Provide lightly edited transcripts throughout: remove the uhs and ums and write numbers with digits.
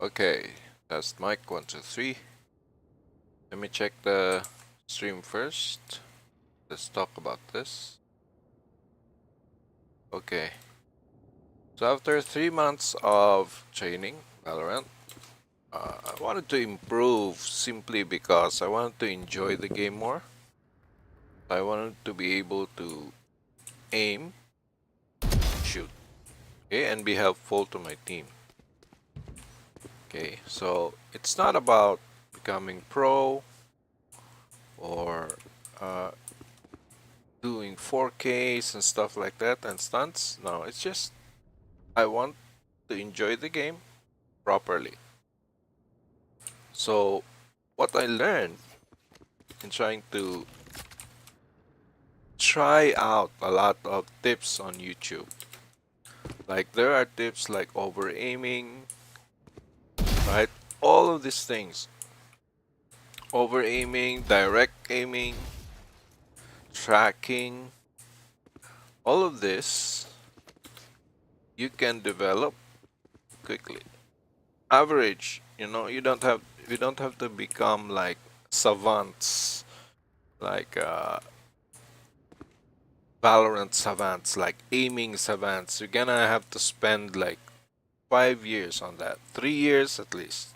Okay, that's mic 1, 2, 3. Let me check the stream first. Let's talk about this. Okay, so after 3 months of training Valorant, I wanted to improve simply because I wanted to enjoy the game more. I wanted to be able to aim, shoot, okay, and be helpful to my team. Okay, so it's not about becoming pro or uh, doing 4Ks and stuff like that and stunts. No, it's just I want to enjoy the game properly. So what I learned in trying to try out a lot of tips on YouTube. Like there are tips like over aiming, right? All of these things. Over aiming, direct aiming, tracking, all of this you can develop quickly. Average, you don't have to become like savants, like Valorant savants, like aiming savants. You're gonna have to spend like 5 years on that, 3 years at least.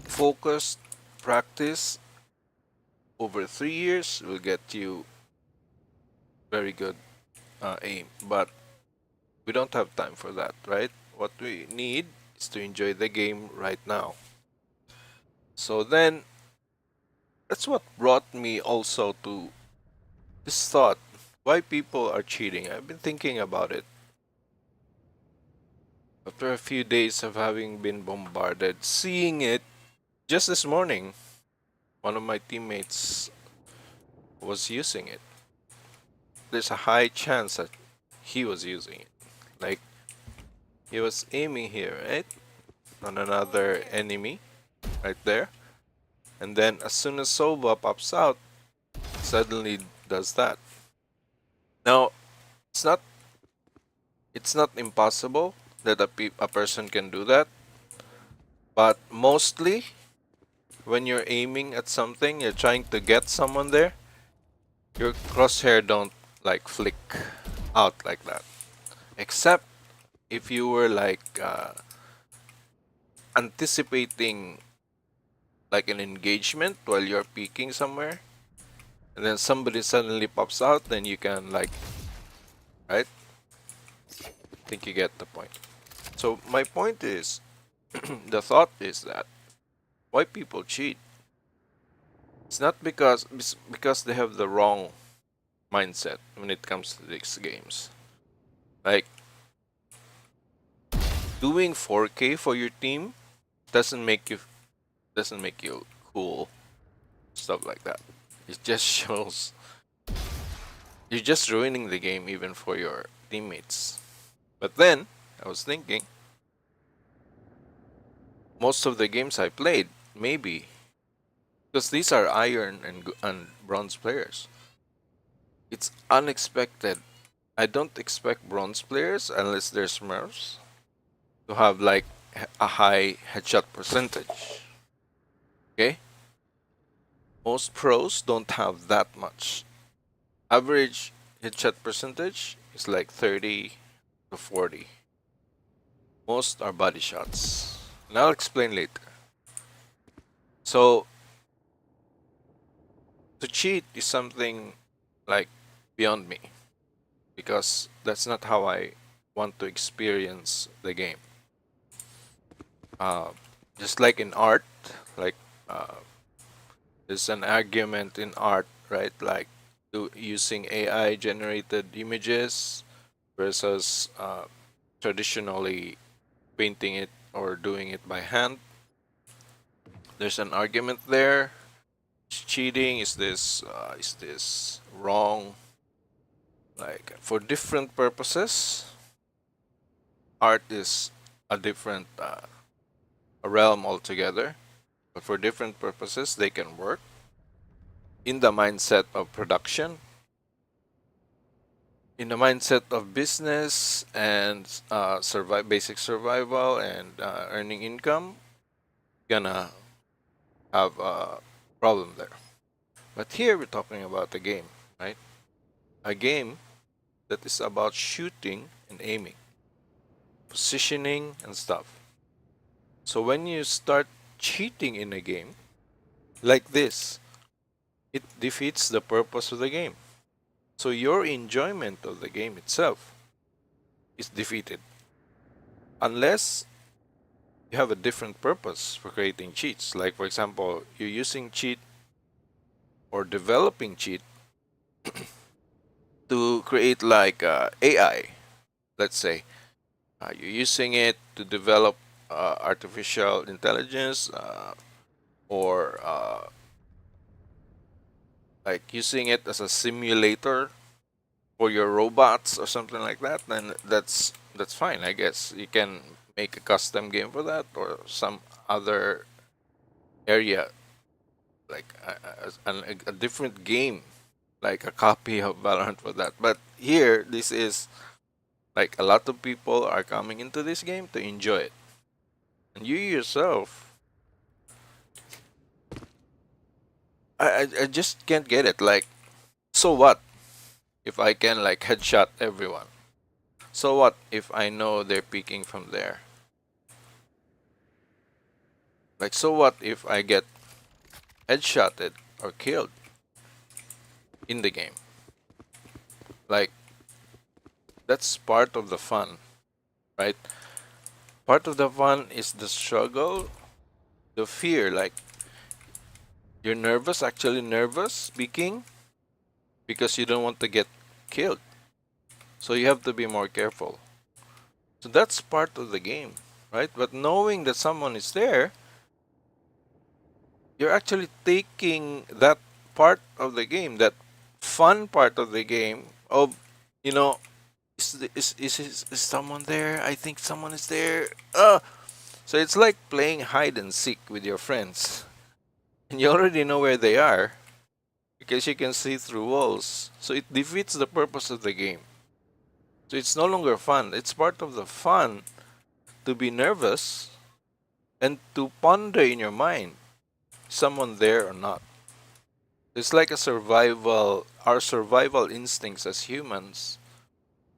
Focused practice over 3 years will get you very good aim, but we don't have time for that, right? What we need is to enjoy the game right now. So then, that's what brought me also to this thought: why people are cheating. I've been thinking about it after a few days of having been bombarded, seeing it. Just this morning, one of my teammates was using it. There's a high chance that he was using it. Like, he was aiming here, right? On another enemy, right there. And then as soon as Sova pops out, suddenly does that. Now, it's not it's not impossible that a person can do that, but mostly when you're aiming at something, you're trying to get someone there, your crosshair don't like flick out like that. Except if you were like anticipating like an engagement while you're peeking somewhere, and then somebody suddenly pops out, then you can like, right? I think you get the point. So my point is, the thought is that why people cheat. It's not because they have the wrong mindset when it comes to these games. Like doing 4K for your team doesn't make you doesn't make you cool, stuff like that. It just shows you're just ruining the game even for your teammates. But then I was thinking, most of the games I played, maybe because these are iron and bronze players, it's unexpected. I don't expect bronze players unless they're smurfs to have like a high headshot percentage. Okay, most pros don't have that much. Average headshot percentage is like 30 to 40. Most are body shots. And I'll explain later. So to cheat is something like beyond me because that's not how I want to experience the game. Uh, just like in art, like uh, there's an argument in art, right? Like using AI generated images versus traditionally painting it or doing it by hand. There's an argument there. Is cheating? Is this wrong? Like for different purposes, art is a different a realm altogether. But for different purposes, they can work. In the mindset of production, in the mindset of business and basic survival and earning income, gonna have a problem there. But here we're talking about a game, right? A game that is about shooting and aiming, positioning and stuff. So when you start cheating in a game like this, it defeats the purpose of the game. So your enjoyment of the game itself is defeated unless you have a different purpose for creating cheats. Like, for example, you're using cheat or developing cheat to create like AI, let's say. You're using it to develop artificial intelligence or like using it as a simulator for your robots or something like that, then that's fine. I guess you can make a custom game for that or some other area like a different game, like a copy of Valorant for that. But here, this is like a lot of people are coming into this game to enjoy it, and you yourself, I just can't get it. Like, so what if I can like headshot everyone? So what if I know they're peeking from there? Like, so what if I get headshotted or killed in the game? Like, that's part of the fun, right? Part of the fun is the struggle, the fear. Like, you're nervous, actually nervous speaking because you don't want to get killed. So you have to be more careful. So that's part of the game, right? But knowing that someone is there, you're actually taking that part of the game, that fun part of the game of, you know, is someone there? I think someone is there. So it's like playing hide and seek with your friends. And you already know where they are because you can see through walls. So it defeats the purpose of the game. So it's no longer fun. It's part of the fun to be nervous and to ponder in your mind, someone there or not. It's like a survival, our survival instincts as humans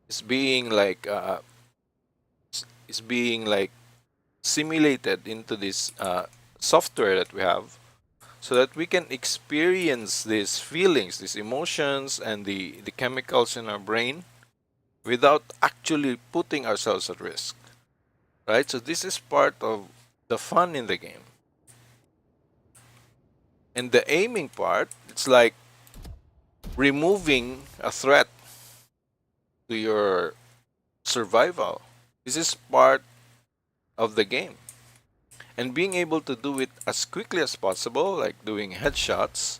is being like is being like simulated into this software that we have so that we can experience these feelings, these emotions, and the chemicals in our brain without actually putting ourselves at risk. Right? So this is part of the fun in the game. And the aiming part, it's like removing a threat to your survival. This is part of the game. And being able to do it as quickly as possible, like doing headshots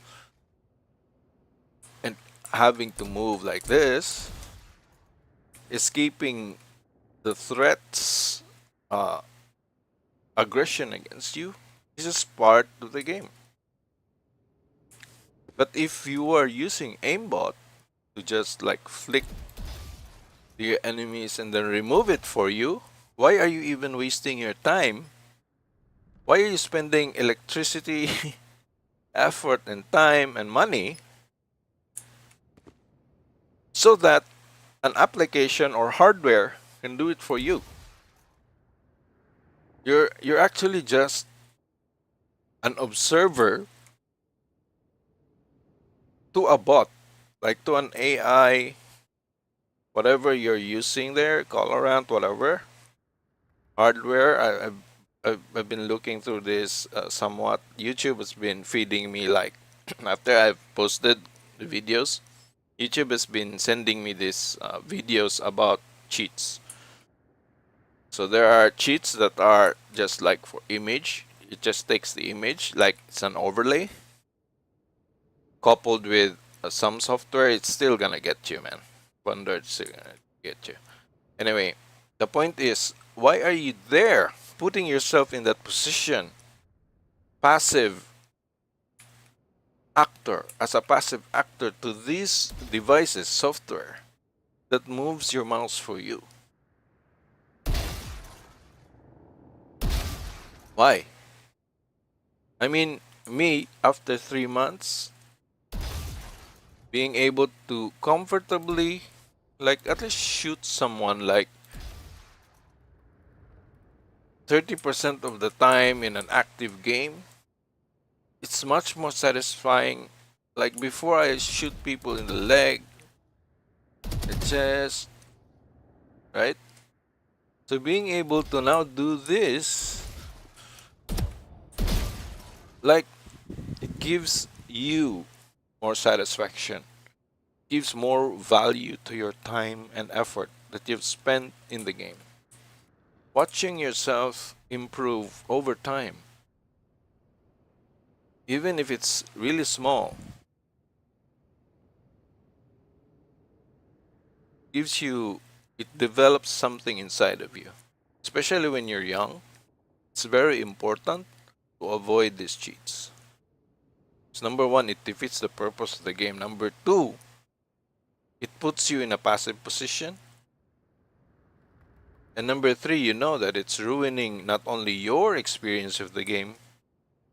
and having to move like this, escaping the threats, uh, aggression against you, this is part of the game. But if you are using aimbot to just like flick your enemies and then remove it for you, why are you even wasting your time? Why are you spending electricity, effort, and time and money so that an application or hardware can do it for you? You're actually just an observer to a bot, like to an AI, whatever you're using there, Colorant, whatever hardware. I've been looking through this somewhat. YouTube has been feeding me like after I've posted the videos. YouTube has been sending me these videos about cheats. So there are cheats that are just like for image. It just takes the image like it's an overlay coupled with some software. It's still gonna get you, man. Wonder it's still gonna get you. Anyway, the point is, why are you there, putting yourself in that position, passive actor, as a passive actor to these devices, software? that moves your mouse for you. Why? I mean, me, after 3 months, being able to comfortably, like, at least shoot someone like 30% of the time in an active game, it's much more satisfying. Like, before I shoot people in the leg, the chest, right? So being able to now do this, like, it gives you more satisfaction, gives more value to your time and effort that you've spent in the game. Watching yourself improve over time, even if it's really small, gives you, it develops something inside of you. Especially when you're young, it's very important to avoid these cheats. So number one, it defeats the purpose of the game. Number two, it puts you in a passive position. And number three, you know that it's ruining not only your experience of the game,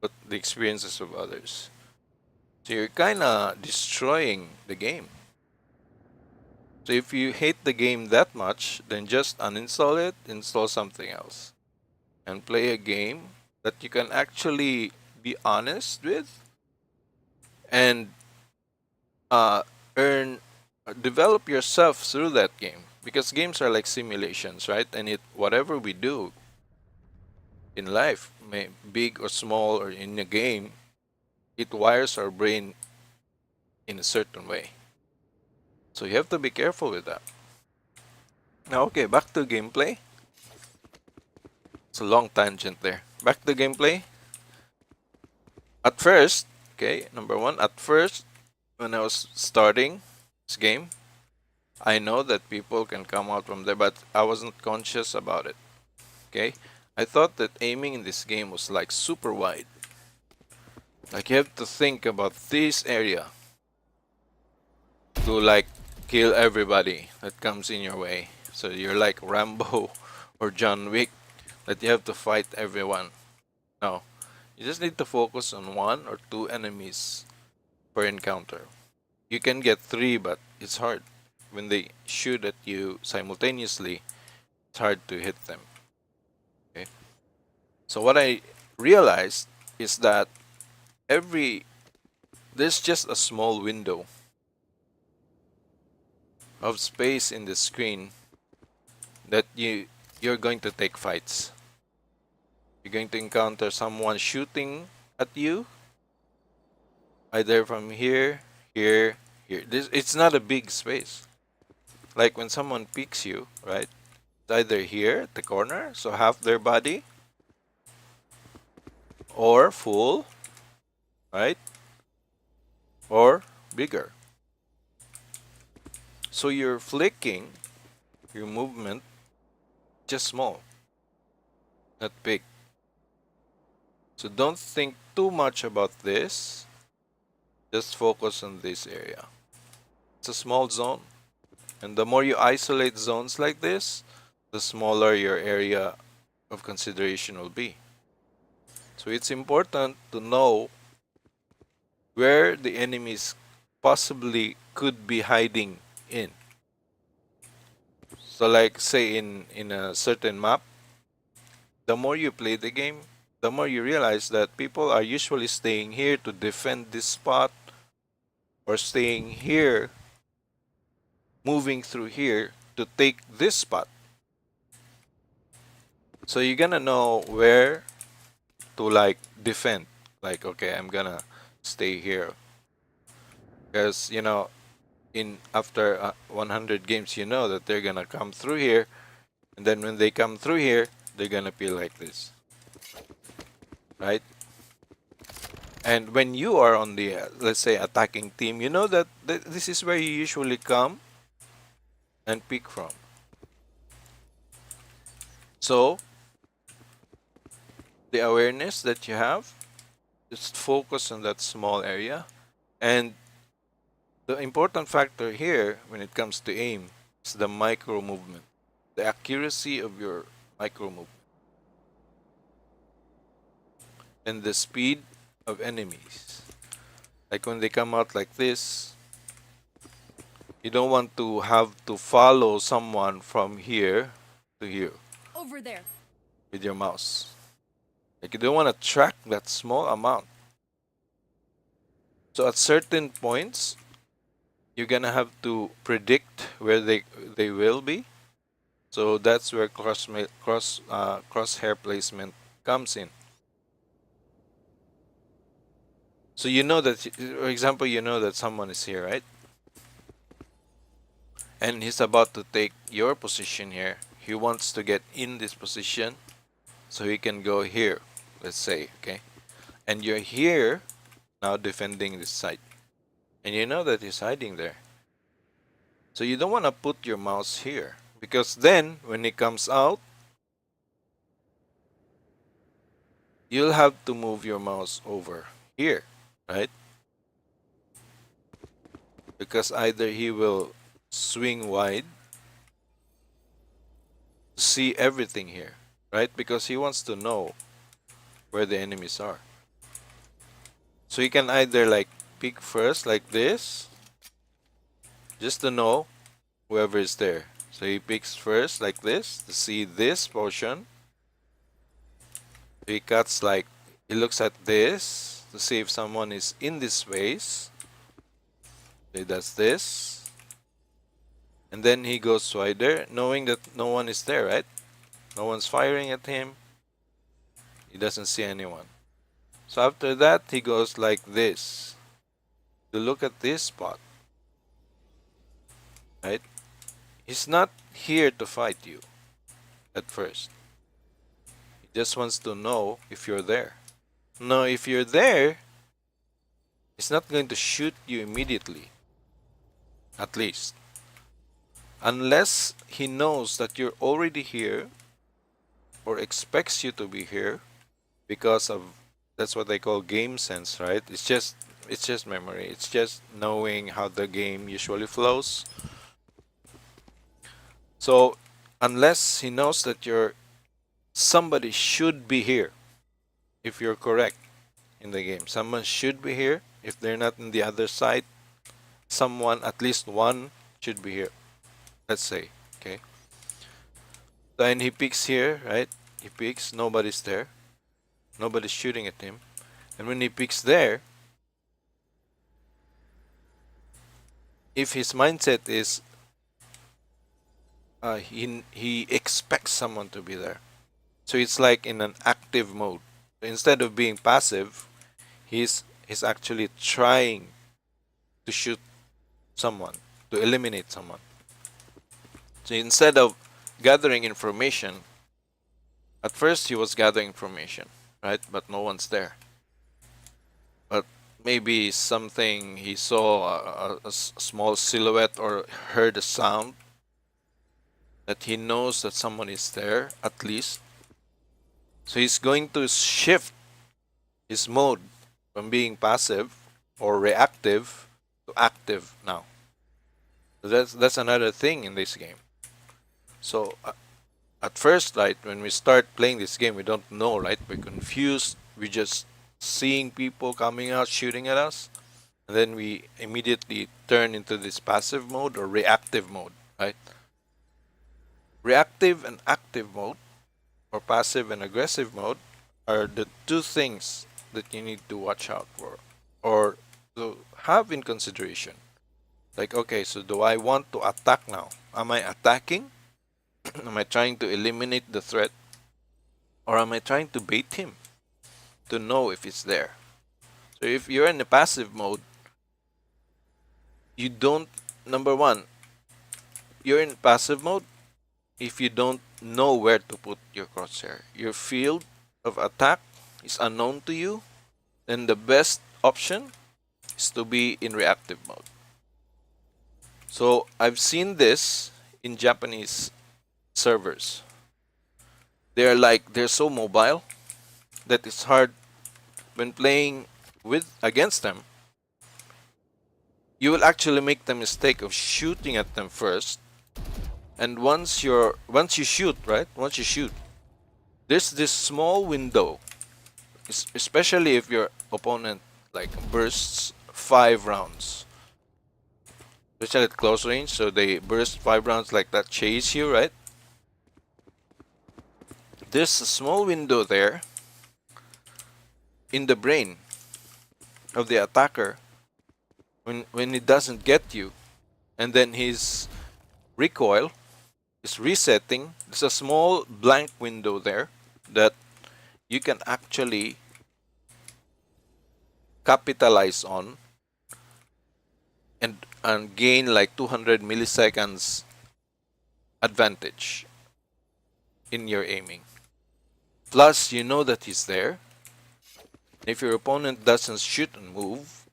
but the experiences of others. So you're kind of destroying the game. So if you hate the game that much, then just uninstall it, install something else, and play a game that you can actually be honest with and uh, earn, develop yourself through that game. Because games are like simulations, right? And it, whatever we do in life, big or small or in a game, it wires our brain in a certain way. So you have to be careful with that. Now, okay, back to gameplay. It's a long tangent there. Back to gameplay. At first, okay, number one, at first, when I was starting this game, I know that people can come out from there, but I wasn't conscious about it. Okay, I thought that aiming in this game was like super wide. Like you have to think about this area to like kill everybody that comes in your way. So you're like Rambo or John Wick, that you have to fight everyone. No, you just need to focus on one or two enemies per encounter. You can get three, but it's hard. When they shoot at you simultaneously, it's hard to hit them. Okay. So what I realized is that every there's just a small window of space in the screen that you're going to take fights. You're going to encounter someone shooting at you, either from here, here, here. This, it's not a big space. Like when someone picks you, right? It's either here at the corner, so half their body, or full, right? Or bigger. So you're flicking your movement just small, not big. So don't think too much about this. Just focus on this area. It's a small zone. And the more you isolate zones like this, the smaller your area of consideration will be. So it's important to know where the enemies possibly could be hiding in. So like say in a certain map, the more you play the game, the more you realize that people are usually staying here to defend this spot, or staying here, moving through here to take this spot. So you're gonna know where to like defend. Like, okay, I'm gonna stay here. Because, you know, in after 100 games, you know that they're gonna come through here. And then when they come through here, they're gonna be like this. Right? And when you are on the, let's say, attacking team, you know that this is where you usually come and pick from. So, the awareness that you have, just focus on that small area. And the important factor here when it comes to aim It's the micro movement, the accuracy of your micro movement, and the speed of enemies. Like when they come out like this, you don't want to have to follow someone from here to here Over there. with your mouse. Like you don't want to track that small amount. So at certain points, you're gonna have to predict where they will be. So that's where crosshair placement comes in. So you know that, for example, you know that someone is here, right? And he's about to take your position here. He wants to get in this position so he can go here, let's say, okay? And you're here now defending this side. And you know that he's hiding there. So you don't want to put your mouse here because then when he comes out, you'll have to move your mouse over here, right? Because either he will swing wide to see everything here, right? Because he wants to know where the enemies are. So you can either like pick first like this, just to know whoever is there. So he picks first like this to see this portion. He cuts like, he looks at this to see if someone is in this space. He does this. And then he goes wider, knowing that no one is there, right? No one's firing at him. He doesn't see anyone. So after that, he goes like this to look at this spot, right? He's not here to fight you at first. He just wants to know if you're there. Now, if you're there, he's not going to shoot you immediately, at least. Unless he knows that you're already here or expects you to be here because of, that's what they call game sense, right? It's just memory. It's just knowing how the game usually flows. So unless he knows that somebody should be here, if you're correct in the game, someone should be here. If they're not in the other side, someone, at least one, should be here. Let's say, okay. Then he peeks here, right? He peeks, nobody's there. Nobody's shooting at him. And when he peeks there, if his mindset is he expects someone to be there. So it's like in an active mode. Instead of being passive, he's actually trying to shoot someone, to eliminate someone. So instead of gathering information, at first he was gathering information, right? But no one's there. But maybe something he saw, a small silhouette, or heard a sound that he knows that someone is there, at least. So he's going to shift his mode from being passive or reactive to active now. So that's another thing in this game. So at first, right, when we start playing this game, we don't know, right? We're confused. We're just seeing people coming out shooting at us, and then we immediately turn into this passive mode or reactive mode, right? Reactive and active mode, or passive and aggressive mode, are the two things that you need to watch out for or to have in consideration. Like, okay, so do I want to attack now? Am I attacking? Am I trying to eliminate the threat? Or am I trying to bait him to know if it's there? So if you're in a passive mode, you don't, number one, you're in passive mode if you don't know where to put your crosshair. Your field of attack is unknown to you, then the best option is to be in reactive mode. So I've seen this in Japanese servers. They're so mobile that it's hard when playing against them. You will actually make the mistake of shooting at them first And once you shoot, right? Once you shoot, there's this small window, especially if your opponent like bursts 5 rounds, especially at close range. So they burst 5 rounds like that, chase you, right? There's a small window there in the brain of the attacker when he doesn't get you, and then his recoil is resetting. There's a small blank window there that you can actually capitalize on and gain like 200 milliseconds advantage in your aiming. Plus, you know that he's there. If your opponent doesn't shoot and move,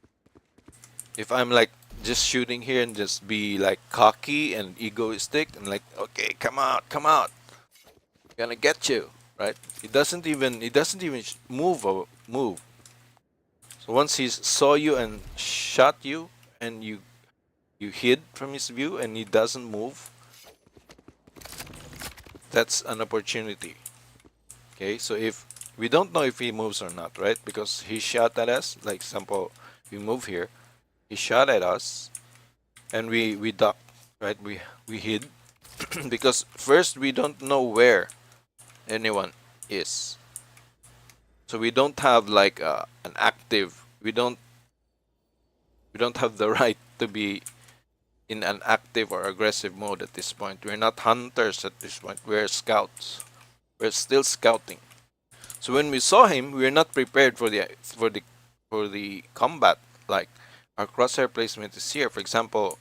if I'm like just shooting here and just be like cocky and egoistic and like, okay, come out, gonna get you, right? He doesn't even move. So once he saw you and shot you and you hid from his view and he doesn't move, that's an opportunity. Okay, so if we don't know if he moves or not, right? Because he shot at us, like example, we move here, he shot at us, and we duck, right? We hid because first we don't know where anyone is, so we don't have like an active. We don't have the right to be in an active or aggressive mode at this point. We're not hunters at this point. We're scouts. We're still scouting. So when we saw him, we were not prepared for the combat. Like our crosshair placement is here. For example,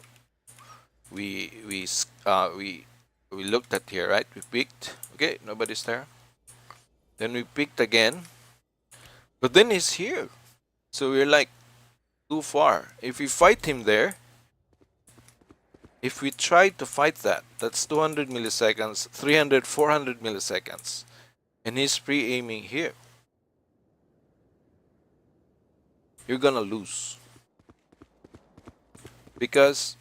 we we s- uh, we we looked at here, right? We picked. Okay, nobody's there. Then we picked again, but then he's here. So we're like too far. If we fight him there, if we try to fight that, that's 200 milliseconds, 300, 400 milliseconds, and he's pre-aiming here. You're gonna lose because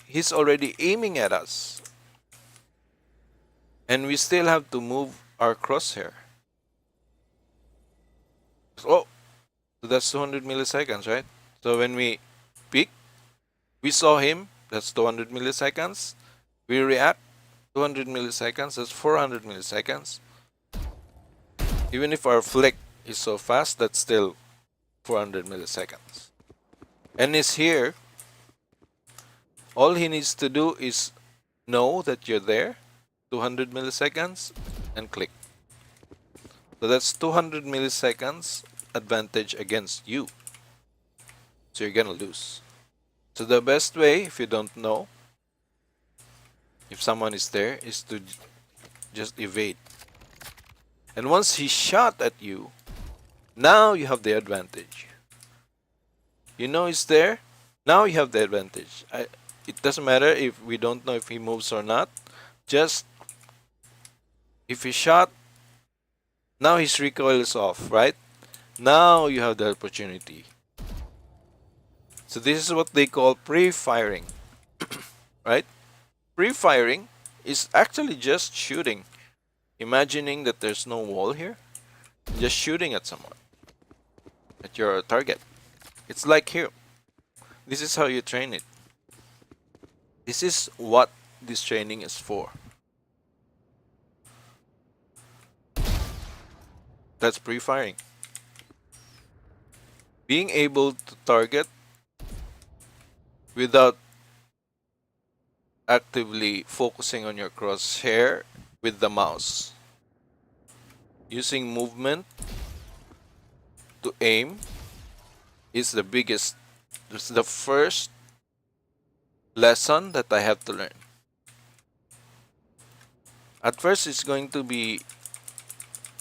he's already aiming at us, and we still have to move our crosshair. Oh, so that's 200 milliseconds, right? So when we peek, we saw him, that's 200 milliseconds. We react, 200 milliseconds, that's 400 milliseconds. Even if our flick is so fast, that's still 400 milliseconds. And he's here. All he needs to do is know that you're there, 200 milliseconds, and click. So that's 200 milliseconds advantage against you. So you're gonna lose. So the best way, if you don't know, if someone is there, is to just evade. And once he shot at you, now you have the advantage. You know he's there, now you have the advantage. It doesn't matter if we don't know if he moves or not. Just if he shot, now his recoil is off, right? Now you have the opportunity. So this is what they call pre-firing, right? Pre-firing is actually just shooting, imagining that there's no wall here, and just shooting at someone, at your target. It's like here. This is how you train it. This is what this training is for. That's pre-firing. Being able to target without actively focusing on your crosshair with the mouse. Using movement to aim is the biggest, it's the first lesson that I have to learn. At first, it's going to be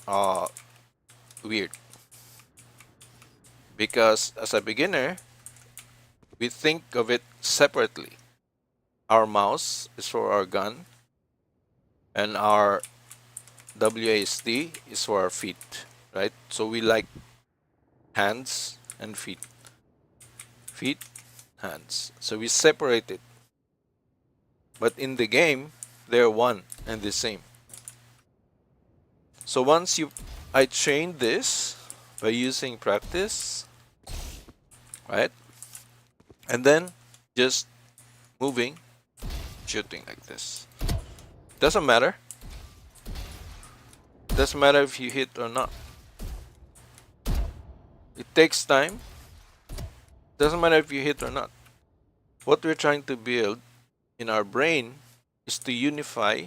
uh, weird because as a beginner, we think of it separately. Our mouse is for our gun, and our WASD is for our feet, right? So we like hands and feet. Feet, hands. So we separate it. But in the game, they're one and the same. So once I trained this by using practice, right? And then just moving, shooting like this. Doesn't matter. Doesn't matter if you hit or not. It takes time. Doesn't matter if you hit or not. What we're trying to build in our brain is to unify,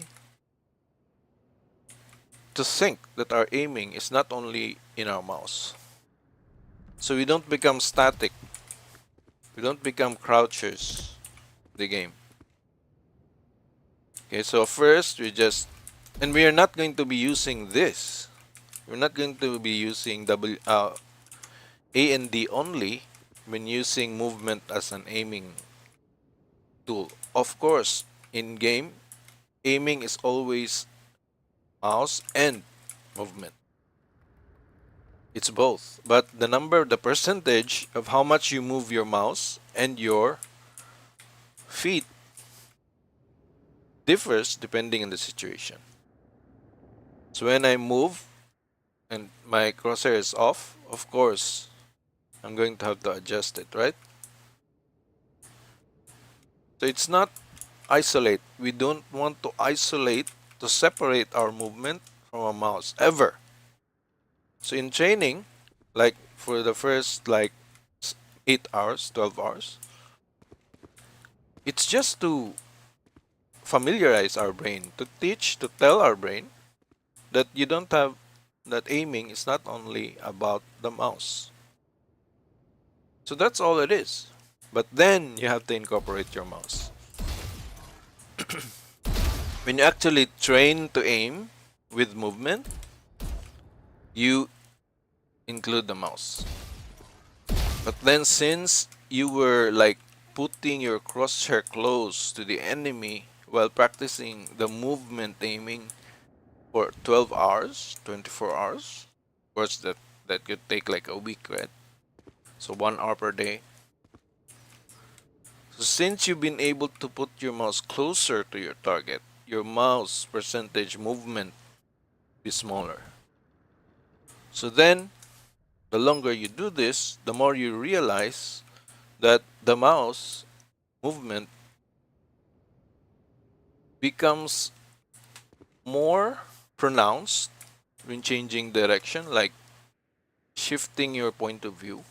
to think that our aiming is not only in our mouse. So we don't become static. We don't become crouchers in the game. Okay, so first and we are not going to be using this. We're not going to be using A and D only when using movement as an aiming tool. Of course, in game, aiming is always mouse and movement. It's both. But the percentage of how much you move your mouse and your feet differs depending on the situation. So when I move and my crosshair is off, of course, I'm going to have to adjust it, right? So it's not isolate. We don't want to isolate, to separate our movement from a mouse ever. So in training, like for the first 8 hours, 12 hours, it's just to familiarize our brain, to tell our brain that you don't have, that aiming is not only about the mouse. So that's all it is. But then you have to incorporate your mouse. When you actually train to aim with movement, you include the mouse. But then since you were putting your crosshair close to the enemy while practicing the movement aiming for 12 hours, 24 hours, of course that could take like a week, right? So 1 hour per day. So since you've been able to put your mouse closer to your target, your mouse percentage movement is smaller. So then, the longer you do this, the more you realize that the mouse movement becomes more pronounced when changing direction, like shifting your point of view,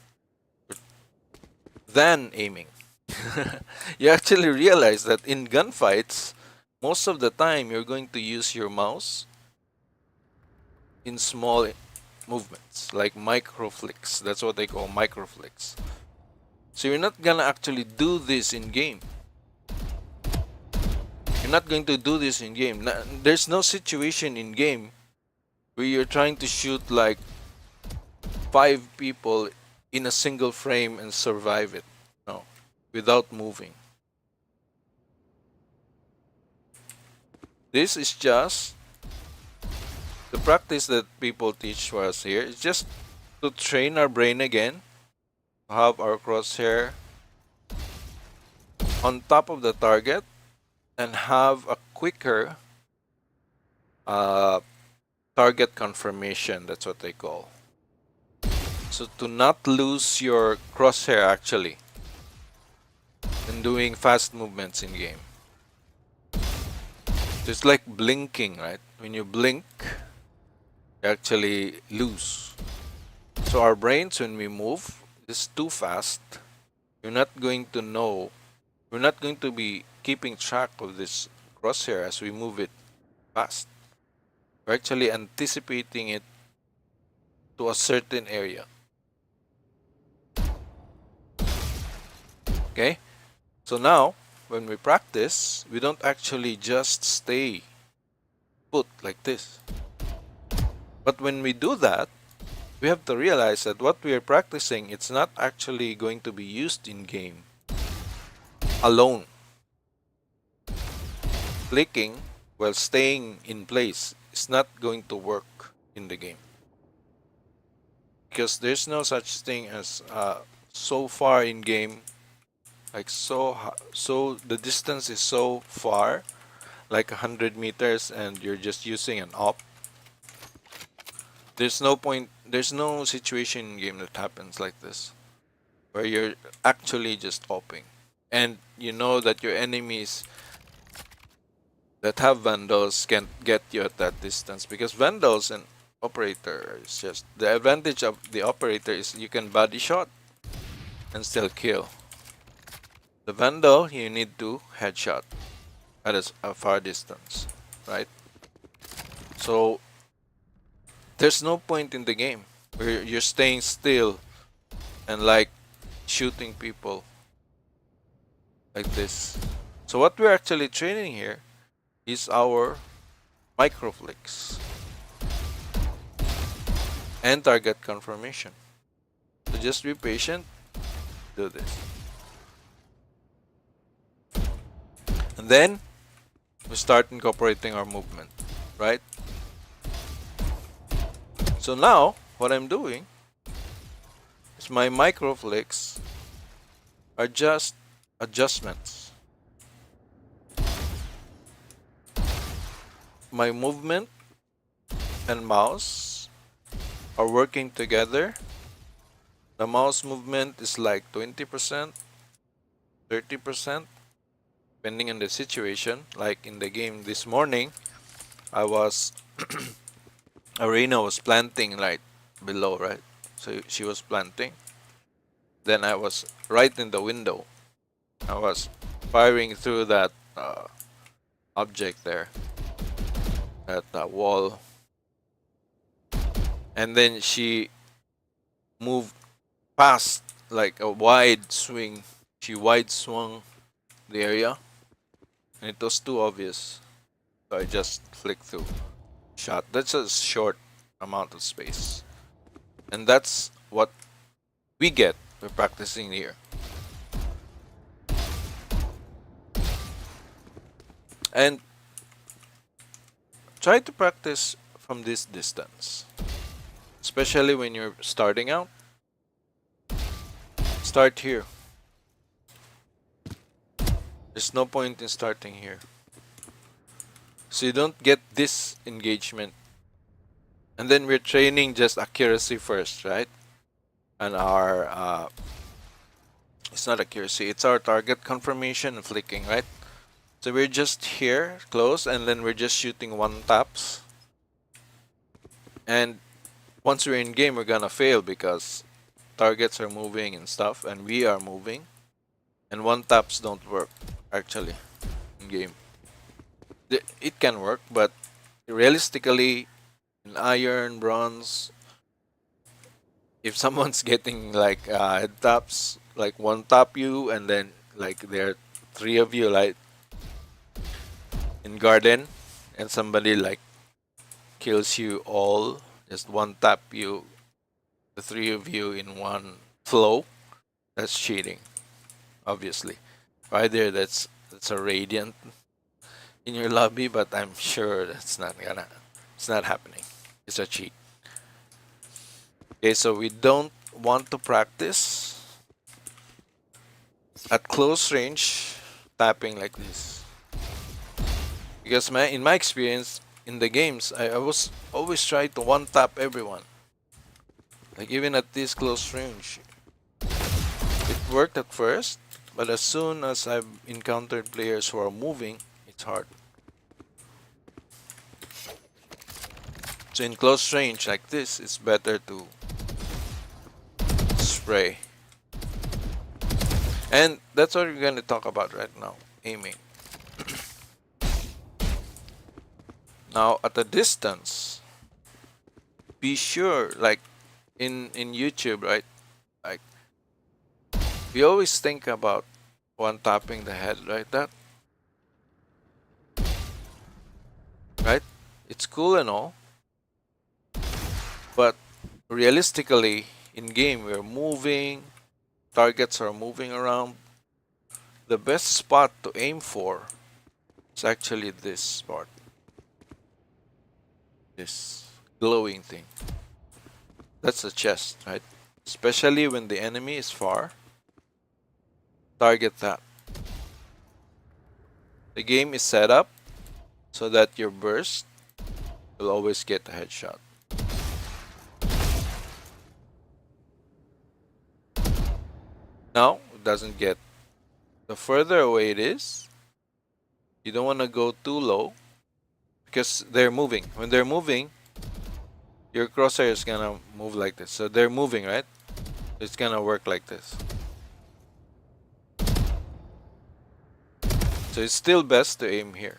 than aiming. You actually realize that in gunfights, most of the time you're going to use your mouse in small movements, like micro flicks. That's what they call micro flicks. So you're not gonna actually do this in game. You're not going to do this in game. There's no situation in game where you're trying to shoot like 5 people in a single frame and survive it. No, without moving. This is just the practice that people teach for us here. It's just to train our brain again, to have our crosshair on top of the target and have a quicker target confirmation. That's what they call. So to not lose your crosshair actually in doing fast movements in game. It's like blinking, right? When you blink, you actually lose. So our brains, when we move, is too fast. You're not going to know. We're not going to be keeping track of this crosshair as we move it fast. We're actually anticipating it to a certain area. Okay? So now, when we practice, we don't actually just stay put like this. But when we do that, we have to realize that what we are practicing, it's not actually going to be used in game alone. Clicking while staying in place is not going to work in the game. Because there's no such thing as so far in game, like so the distance is so far like 100 meters and you're just using an op, there's no point, there's no situation in game that happens like this, where you're actually just oping. And you know that your enemies that have vandals can't get you at that distance, because vandals and operator is just, the advantage of the operator is you can body shot and still kill. The vandal, you need to headshot at a far distance, right? So there's no point in the game where you're staying still and like shooting people like this. So what we're actually training here is our microflicks and target confirmation. So just be patient, do this. And then we start incorporating our movement, right? So now what I'm doing is my microflicks are just adjustments. My movement and mouse are working together. The mouse movement is like 20%, 30%, depending on the situation. Like in the game this morning, Arena was planting right below, right? So she was planting. Then I was right in the window. I was firing through that object there, that wall. And then she moved past like a wide swing. She wide swung the area, and it was too obvious. So I just flicked through, shot. That's a short amount of space, and that's what we get by practicing here. And try to practice from this distance, especially when you're starting out. Start here. There's no point in starting here, so you don't get this engagement. And then we're training just accuracy first, right? And our it's not accuracy, it's our target confirmation and flicking, right? So we're just here close, and then we're just shooting one taps. And once we're in game, we're gonna fail because targets are moving and stuff, and we are moving, and one taps don't work actually in game. It can work, but realistically, in iron, bronze, if someone's getting like head taps, like one tap you, and then like there are three of you like in garden, and somebody like kills you all, just one tap you, the three of you in one flow, that's cheating, obviously. Right there, that's a radiant in your lobby, but I'm sure it's not happening. It's a cheat. Okay, so we don't want to practice at close range tapping like this, because in my experience in the games, I was always trying to one tap everyone, like even at this close range. It worked at first, but as soon as I've encountered players who are moving, it's hard. So in close range like this, it's better to spray. And that's what we're going to talk about right now, aiming. Now at a distance, be sure, like in YouTube, right? Like we always think about one tapping the head like that, right? It's cool and all, but realistically in game we're moving, targets are moving around. The best spot to aim for is actually this spot, this glowing thing. That's the chest, right? Especially when the enemy is far, target that. The game is set up so that your burst will always get a headshot. Now, it doesn't get, the further away it is, you don't want to go too low because they're moving. When they're moving, your crosshair is gonna move like this. So they're moving, right? It's gonna work like this. So it's still best to aim here.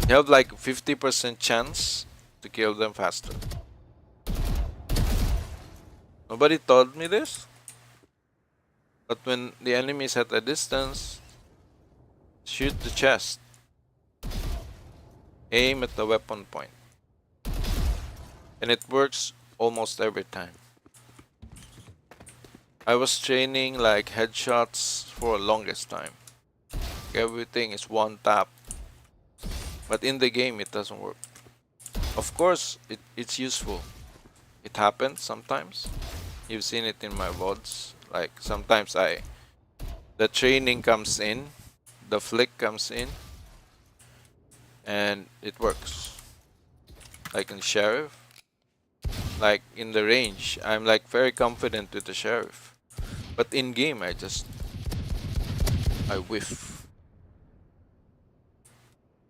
You have like 50% chance to kill them faster. Nobody told me this, but when the enemy is at a distance, shoot the chest. Aim at the weapon point. And it works almost every time. I was training like headshots for the longest time. Everything is one tap. But in the game, it doesn't work. Of course, it's useful. It happens sometimes. You've seen it in my VODs. Like sometimes the training comes in, the flick comes in, and it works. Like in Sheriff, like in the range, I'm like very confident with the Sheriff. But in game, I whiff.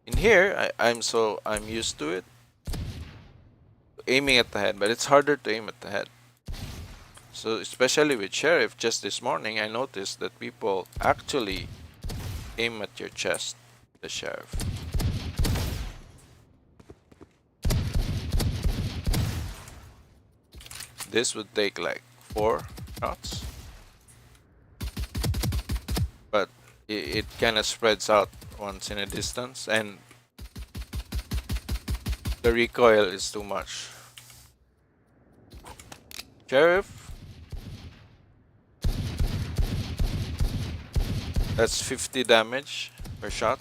In here, I'm used to it. Aiming at the head, but it's harder to aim at the head. So especially with Sheriff, just this morning I noticed that people actually aim at your chest, the Sheriff. This would take like 4 shots, but it kind of spreads out once in a distance, and the recoil is too much. Sheriff, that's 50 damage per shot.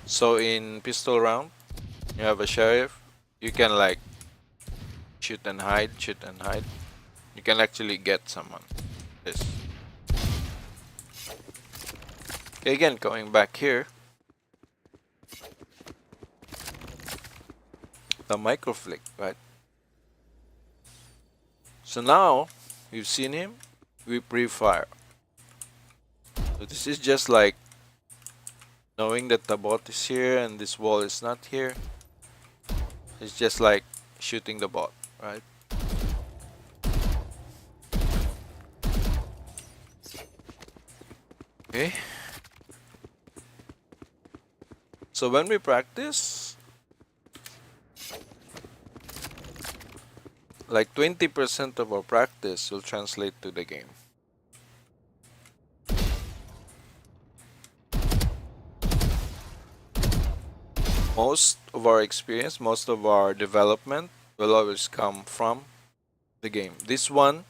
So in pistol round, you have a Sheriff, you can like shoot and hide. You can actually get someone. This. Okay, again, going back here. The micro flick, right? So now, we've seen him, we pre-fire. So this is just like knowing that the bot is here and this wall is not here. It's just like shooting the bot, right? Okay. So when we practice, like 20% of our practice will translate to the game. Most of our experience, most of our development will always come from the game. This one,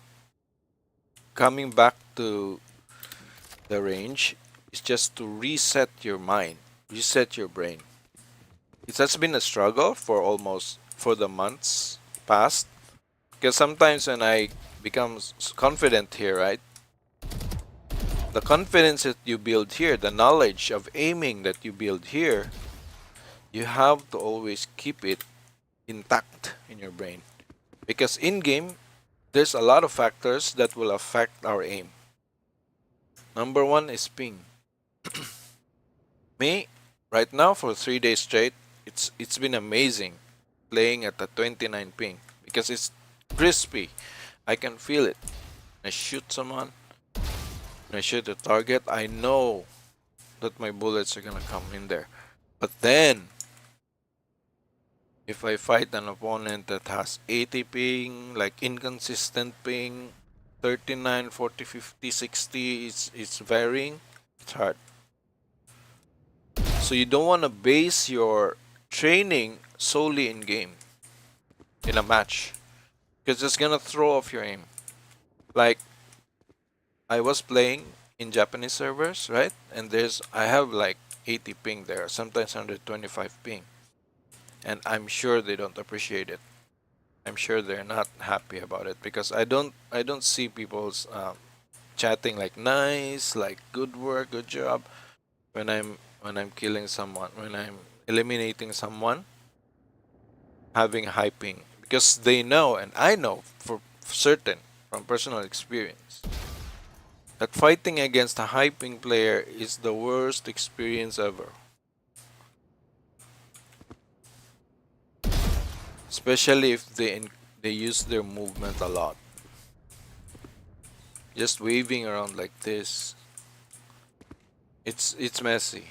coming back to the range, is just to reset your mind, reset your brain. It has been a struggle for the months past, because sometimes when I become confident here, right? The confidence that you build here, the knowledge of aiming that you build here, you have to always keep it intact in your brain. Because in game, there's a lot of factors that will affect our aim. Number one is ping. Me, right now for 3 days straight, it's been amazing playing at the 29 ping because it's crispy. I can feel it. I shoot someone, when I shoot a target, I know that my bullets are gonna come in there. But then, if I fight an opponent that has 80 ping, like inconsistent ping, 39, 40, 50, 60, it's varying, it's hard. So you don't want to base your training solely in game, in a match, because it's gonna throw off your aim. Like, I was playing in Japanese servers, right? And I have like 80 ping there, sometimes 125 ping. And I'm sure they don't appreciate it. I'm sure they're not happy about it because I don't see people's chatting like nice, like good work, good job. When I'm killing someone, when I'm eliminating someone, having hyping, because they know and I know for certain from personal experience that fighting against a hyping player is the worst experience ever. Especially if they use their movement a lot. Just waving around like this. It's messy.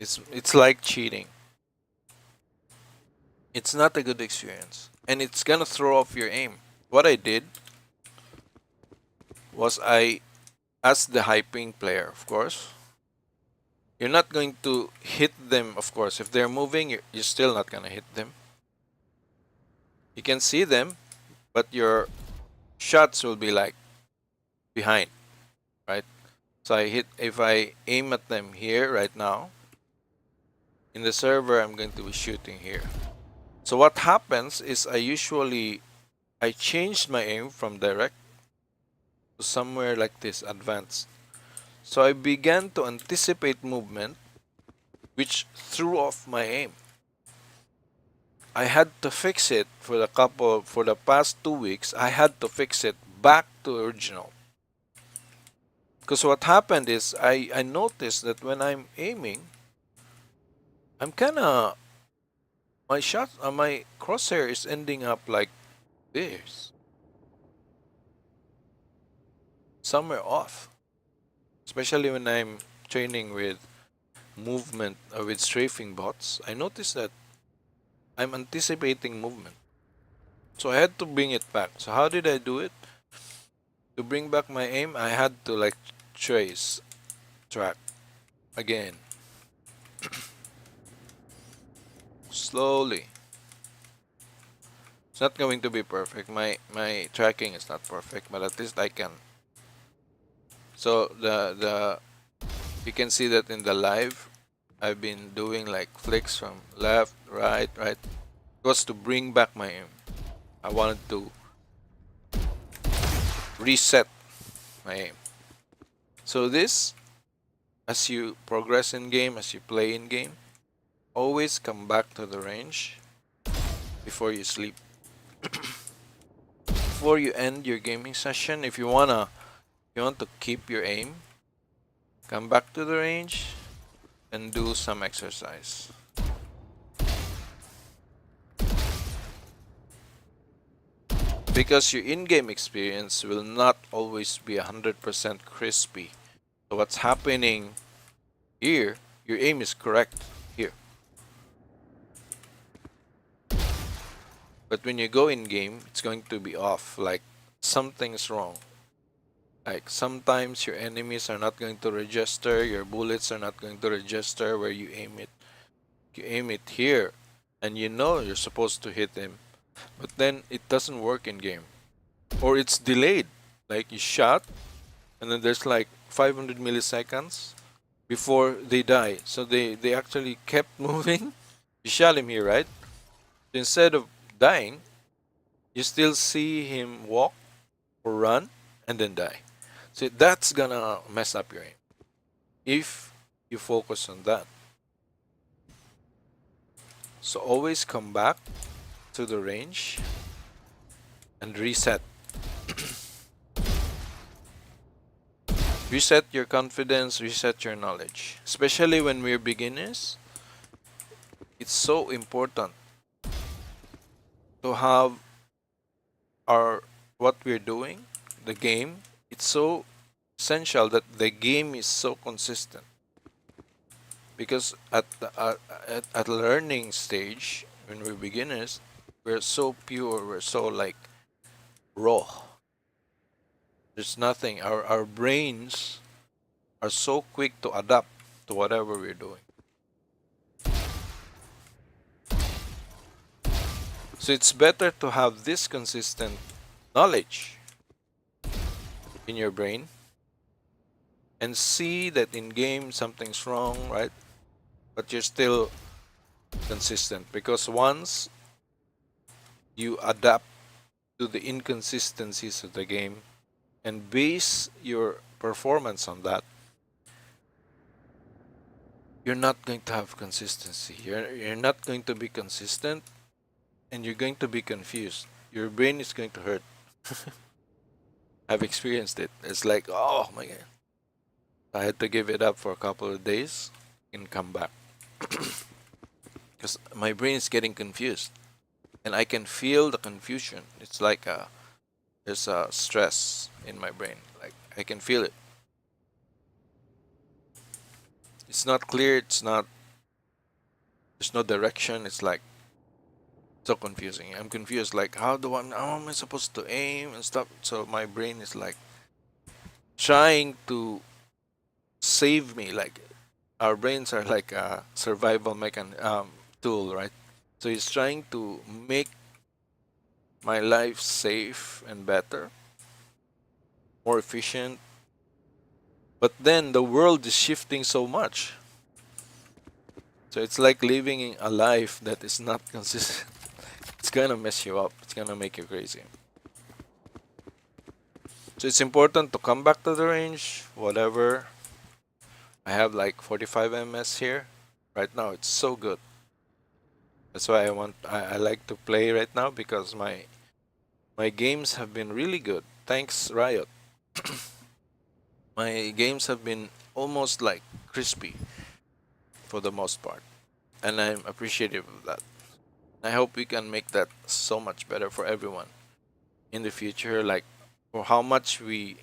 It's like cheating. It's not a good experience. And it's gonna throw off your aim. What I did was I asked the hyping player, of course. You're not going to hit them, of course. If they're moving, you're still not gonna hit them. You can see them, but your shots will be like behind, right? So if I aim at them here right now, in the server, I'm going to be shooting here. So what happens is I changed my aim from direct to somewhere like this, advanced. So I began to anticipate movement, which threw off my aim. I had to fix it for the past 2 weeks. I had to fix it back to original. Because what happened is I noticed that when I'm aiming, I'm kinda my crosshair is ending up like this, somewhere off. Especially when I'm training with movement with strafing bots, I noticed that I'm anticipating movement. So I had to bring it back. So how did I do it? To bring back my aim, I had to like track again, slowly. It's not going to be perfect. My tracking is not perfect, but at least I can. So the you can see that in the live, I've been doing like flicks from left, right, right. It was to bring back my aim. I wanted to reset my aim. So this, as you progress in game, as you play in game, always come back to the range before you sleep. Before you end your gaming session, if you want to keep your aim, come back to the range and do some exercise. Because your in-game experience will not always be 100% crispy. So what's happening here, your aim is correct here. But when you go in-game, it's going to be off, like something's wrong. Like sometimes your enemies are not going to register, your bullets are not going to register where you aim it. You aim it here, and you know you're supposed to hit him, but then it doesn't work in game. Or it's delayed. Like you shot, and then there's like 500 milliseconds before they die. So they actually kept moving. You shot him here, right? Instead of dying, you still see him walk or run and then die. So that's gonna mess up your aim if you focus on that. So always come back to the range and reset. Reset your confidence, reset your knowledge. Especially when we're beginners, it's so important to have our what we're doing, the game. It's so essential that the game is so consistent. Because at learning stage, when we're beginners, we're so pure, we're so like raw. There's nothing. Our brains are so quick to adapt to whatever we're doing. So it's better to have this consistent knowledge in your brain and see that in game something's wrong, right? But you're still consistent, because once you adapt to the inconsistencies of the game, and base your performance on that, you're not going to have consistency. You're not going to be consistent, and you're going to be confused. Your brain is going to hurt. I've experienced it. It's like, oh my god. I had to give it up for a couple of days and come back because my brain is getting confused, and I can feel the confusion. It's like there's a stress in my brain. Like I can feel it. It's not clear. It's not. There's no direction. It's like so confusing. I'm confused. Like how am I supposed to aim and stuff? So my brain is like trying to save me. Like our brains are like a survival tool, right? So it's trying to make my life safe and better, more efficient. But then the world is shifting so much. So it's like living in a life that is not consistent. It's gonna mess you up. It's gonna make you crazy. So it's important to come back to the range, whatever. I have like 45 ms here. Right now it's so good. That's why I like to play right now because my games have been really good. Thanks Riot. My games have been almost like crispy for the most part, and I'm appreciative of that. I hope we can make that so much better for everyone in the future. Like for how much we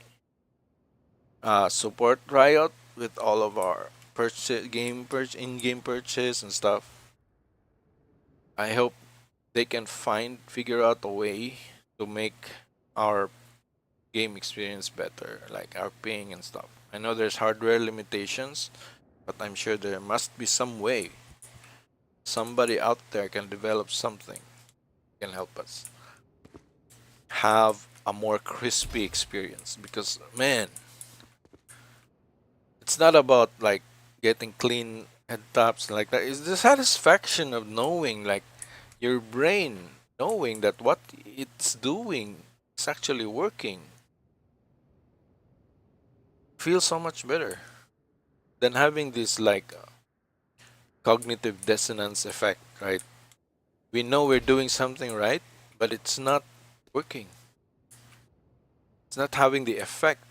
support Riot with all of our in-game purchase and stuff. I hope they can figure out a way to make our game experience better, like our ping and stuff. I know there's hardware limitations, but I'm sure there must be some way somebody out there can develop something can help us have a more crispy experience. Because man, it's not about like getting clean head taps like that. It's the satisfaction of knowing, like your brain knowing that what it's doing is actually working. Feels so much better than having this like cognitive dissonance effect, right? We know we're doing something right, but it's not working. It's not having the effect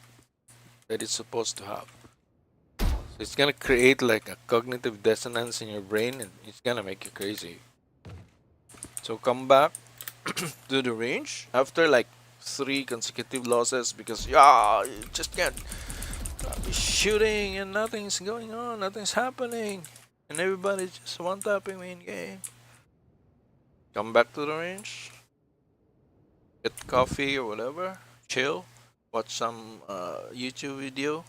that it's supposed to have. So it's gonna create like a cognitive dissonance in your brain, and it's gonna make you crazy. So come back to the range after like 3 consecutive losses because yeah, you just can't be shooting and nothing's going on, nothing's happening, and everybody's just one tapping me in game. Come back to the range, get coffee or whatever, chill, watch some YouTube video,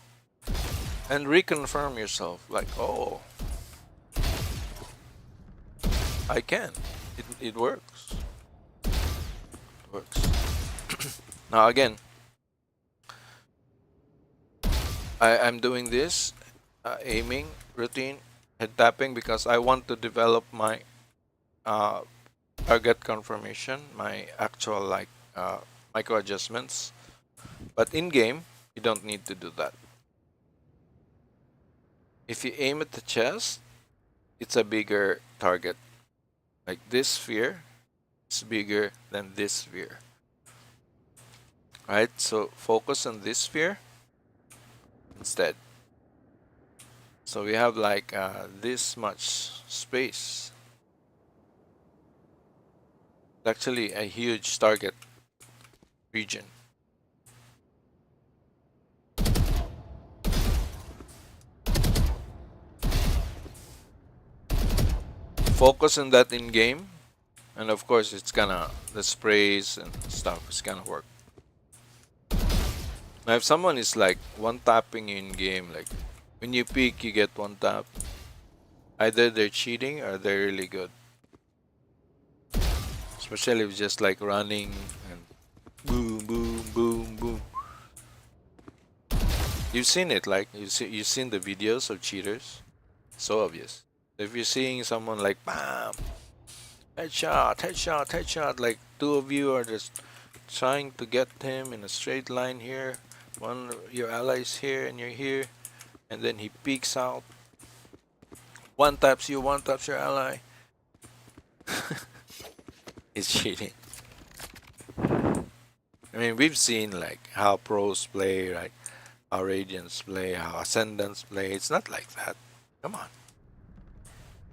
and reconfirm yourself like, oh, I can. It works. It works. Now again, I'm doing this aiming routine, head tapping because I want to develop my uh, target confirmation, my actual like micro adjustments. But in game, you don't need to do that. If you aim at the chest, it's a bigger target. Like this sphere is bigger than this sphere. Right? So focus on this sphere instead. So we have like this much space. It's actually a huge target region. Focus on that in game, and of course it's gonna the sprays and stuff is gonna work. Now if someone is like one tapping in game, like when you peek you get one tap, either they're cheating or they're really good. Especially if just like running and boom boom boom boom. You've seen it, like you've seen the videos of cheaters. So obvious. If you're seeing someone like bam, headshot, headshot, headshot, like two of you are just trying to get him in a straight line here, One your ally is here and you're here, and then he peeks out. One taps you, one taps your ally. It's cheating. I mean, we've seen like how pros play, right? How Radiants play, how Ascendants play. It's not like that. Come on,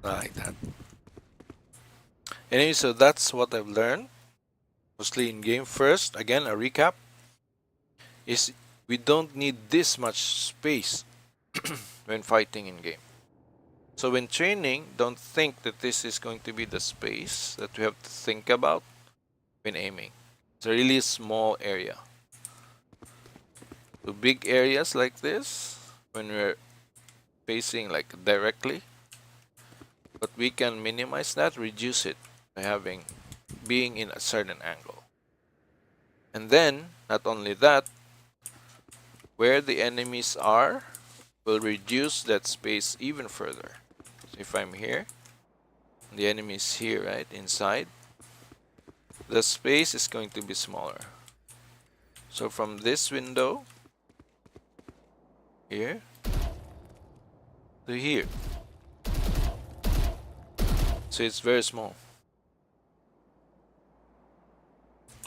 not like that. Anyway, so that's what I've learned, mostly in game. First, again, a recap is we don't need this much space when fighting in game. So when training, don't think that this is going to be the space that we have to think about when aiming. It's a really small area. So big areas like this, when we're facing like directly, but we can minimize that, reduce it by being in a certain angle. And then, not only that, where the enemies are, will reduce that space even further. So if I'm here, the enemy is here, right, inside, the space is going to be smaller. So from this window, here, to here. So it's very small.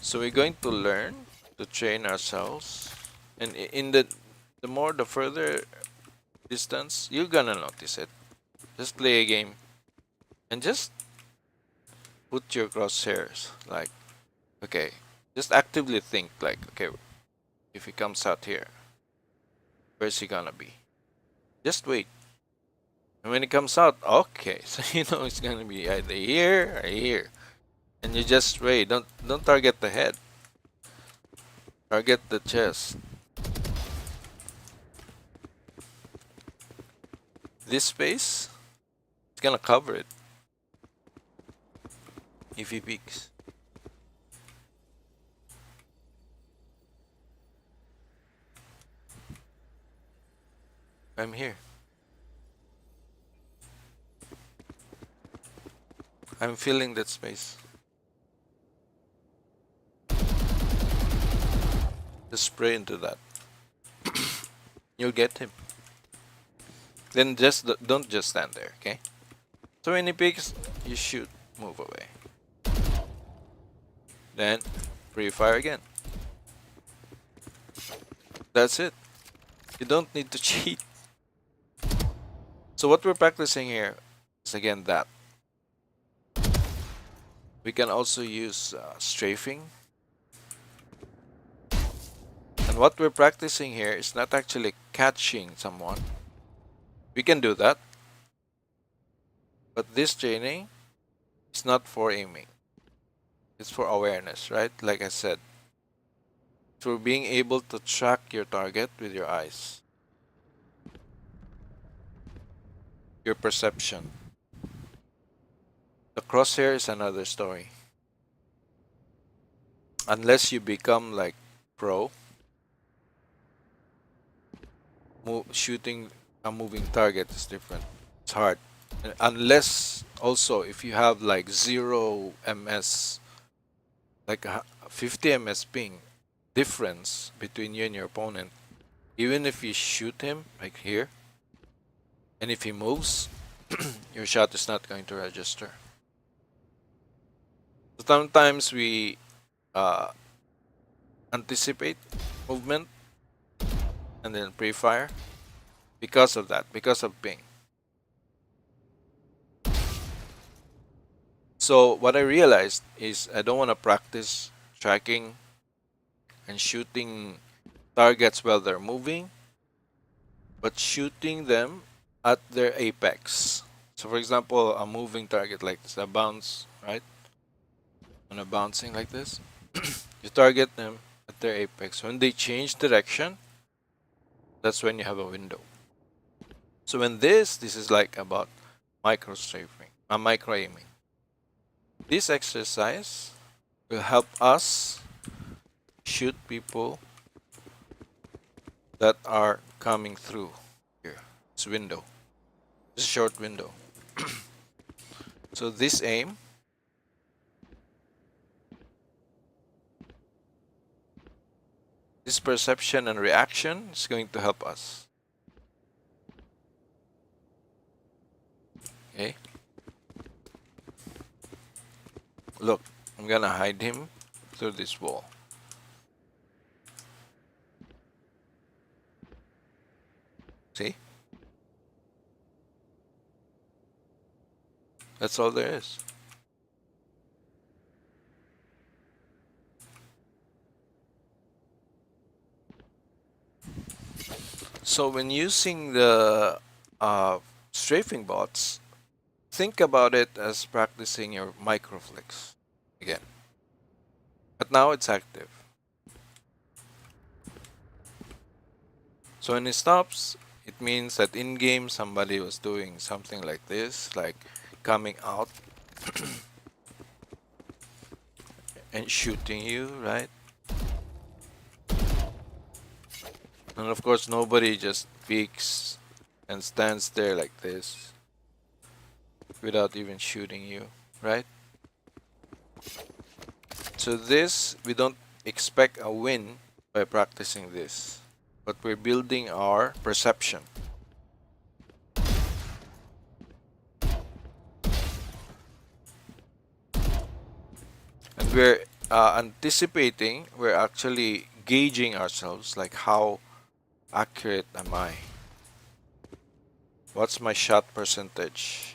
So we're going to learn to train ourselves. And in the further distance, you're gonna notice it. Just play a game and just put your crosshairs like, okay, just actively think like, okay, if he comes out here, where's he gonna be? Just wait. And when it comes out, okay, so you know it's gonna be either here or here. And you just wait. Don't target the head. Target the chest. This space, it's gonna cover it if he peeks. I'm here. I'm filling that space. Just spray into that. You'll get him. Then don't just stand there, okay? So when he peeks, you shoot, move away. Then pre-fire again. That's it. You don't need to cheat. So what we're practicing here is again that. We can also use strafing. And what we're practicing here is not actually catching someone. We can do that. But this training is not for aiming. It's for awareness, right? Like I said. For being able to track your target with your eyes. Your perception. The crosshair is another story. Unless you become like pro, shooting a moving target is different. It's hard. Unless also if you have like 0 ms, like a 50 ms ping difference between you and your opponent, even if you shoot him like here, and if he moves, your shot is not going to register. So sometimes we anticipate movement and then pre-fire because of that, because of ping. So what I realized is I don't want to practice tracking and shooting targets while they're moving, but shooting them at their apex. So for example, a moving target like this, a bounce, right? When a bouncing like this, you target them at their apex. When they change direction, that's when you have a window. So when this is like about micro strafing, micro aiming. This exercise will help us shoot people that are coming through here. This window, this short window. So this aim This perception and reaction is going to help us. Okay? Look, I'm gonna hide him through this wall. See? That's all there is. So when using the strafing bots, think about it as practicing your microflex again. But now it's active. So when it stops, it means that in game somebody was doing something like this, like coming out and shooting you, right? And of course, nobody just peeks and stands there like this without even shooting you, right? So this, we don't expect a win by practicing this, but we're building our perception. And we're anticipating, we're actually gauging ourselves, like how accurate am I? What's my shot percentage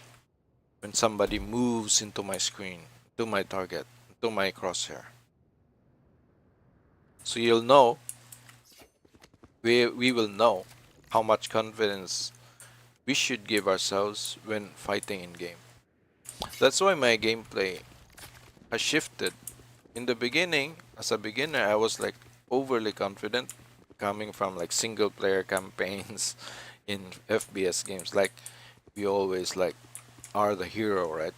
when somebody moves into my screen, to my target, to my crosshair? So you'll know, we will know how much confidence we should give ourselves when fighting in game. That's why my gameplay has shifted. In the beginning, as a beginner, I was like overly confident, coming from like single player campaigns in FPS games. Like we always like are the hero, right?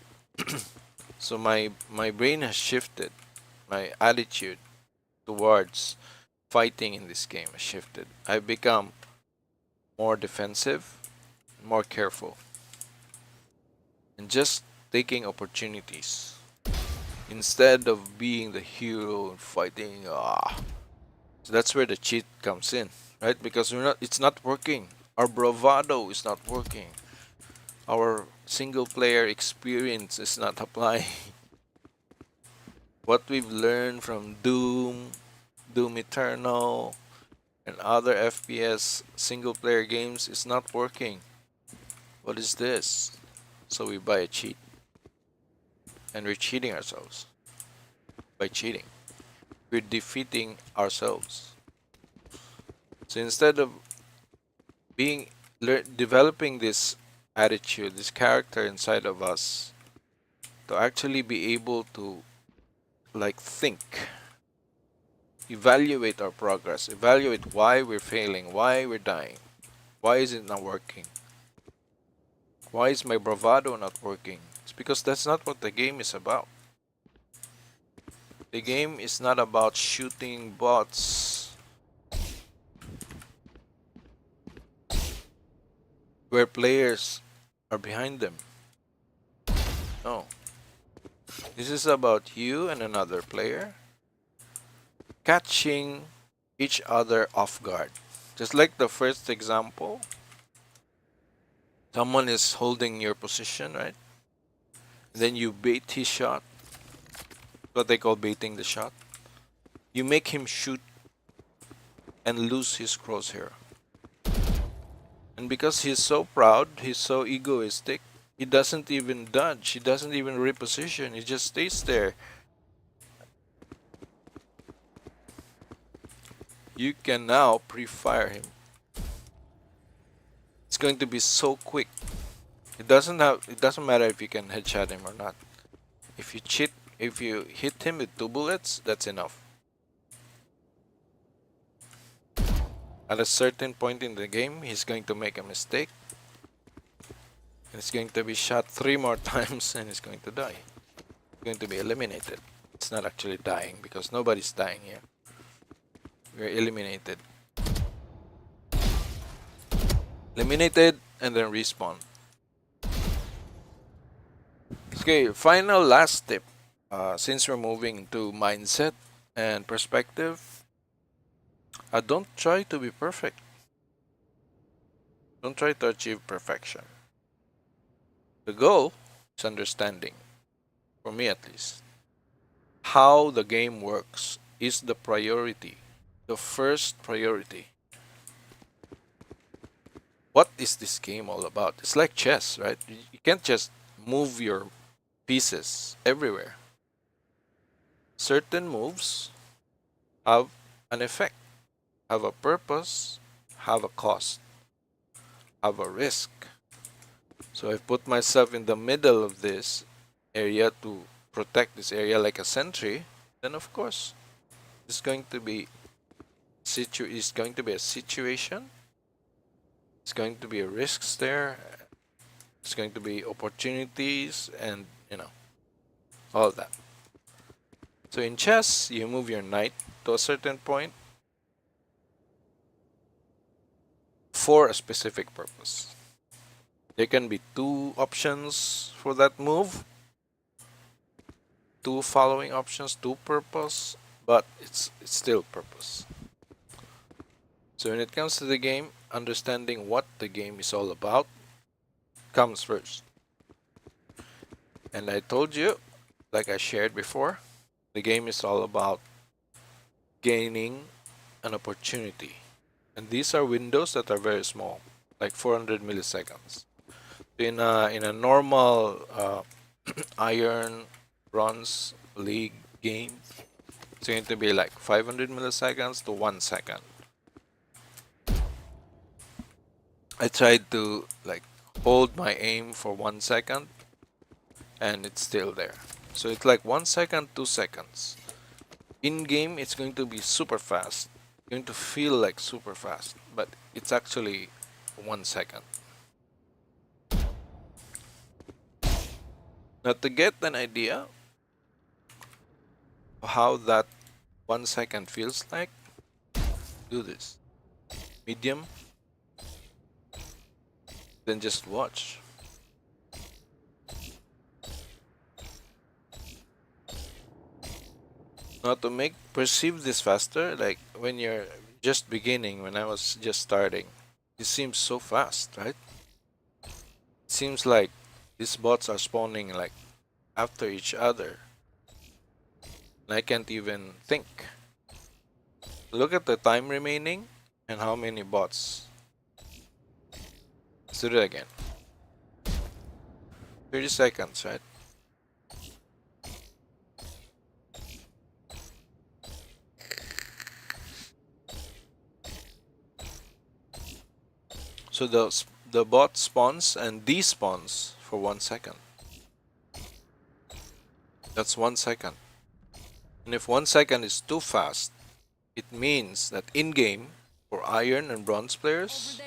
So my brain has shifted. My attitude towards fighting in this game has shifted. I've become more defensive, more careful, and just taking opportunities instead of being the hero and fighting. So that's where the cheat comes in, right? Because it's not working. Our bravado is not working. Our single player experience is not applying. What we've learned from Doom Eternal, and other FPS single player games is not working. What is this? So we buy a cheat. And we're cheating ourselves by cheating. We're defeating ourselves. So instead of developing this attitude, this character inside of us, to actually be able to like think, evaluate our progress, evaluate why we're failing, why we're dying, why is it not working, why is my bravado not working? It's because that's not what the game is about. The game is not about shooting bots where players are behind them. No. This is about you and another player catching each other off guard. Just like the first example, someone is holding your position, right? Then you bait his shot, what they call baiting the shot. You make him shoot and lose his crosshair. And because he's so proud, he's so egoistic, he doesn't even dodge, he doesn't even reposition, he just stays there. You can now pre-fire him. It's going to be so quick. It doesn't matter if you can headshot him or not. If you hit him with 2 bullets, that's enough. At a certain point in the game, he's going to make a mistake. And he's going to be shot 3 more times and he's going to die. He's going to be eliminated. It's not actually dying because nobody's dying here. We're eliminated. Eliminated and then respawn. Okay, final last tip. Since we're moving to mindset and perspective, Don't try to be perfect. Don't try to achieve perfection. The goal is understanding, for me at least. How the game works is the priority, the first priority. What is this game all about? It's like chess, right? You can't just move your pieces everywhere. Certain moves have an effect, have a purpose, have a cost, have a risk. So I put myself in the middle of this area to protect this area like a sentry, then of course it's going to be it's going to be a situation. It's going to be risks there. It's going to be opportunities and all that. So in chess, you move your knight to a certain point for a specific purpose. There can be two options for that move, two following options, two purpose, but it's still purpose. So when it comes to the game, understanding what the game is all about comes first. And I told you, like I shared before, the game is all about gaining an opportunity. And these are windows that are very small, like 400 milliseconds. In a normal iron bronze league game, it's going to be like 500 milliseconds to 1 second. I tried to like hold my aim for 1 second and it's still there. So it's like 1 second, 2 seconds. In game, it's going to be super fast. It's going to feel like super fast, but it's actually 1 second. Now, to get an idea of how that 1 second feels like, do this. Medium, then just watch. Now, to make perceive this faster, like when you're just beginning, when I was just starting, it seems so fast, right? It seems like these bots are spawning like after each other. And I can't even think. Look at the time remaining and how many bots. Let's do it again. 30 seconds, right? So the bot spawns and despawns for 1 second. That's 1 second. And if 1 second is too fast, it means that in game for iron and bronze players,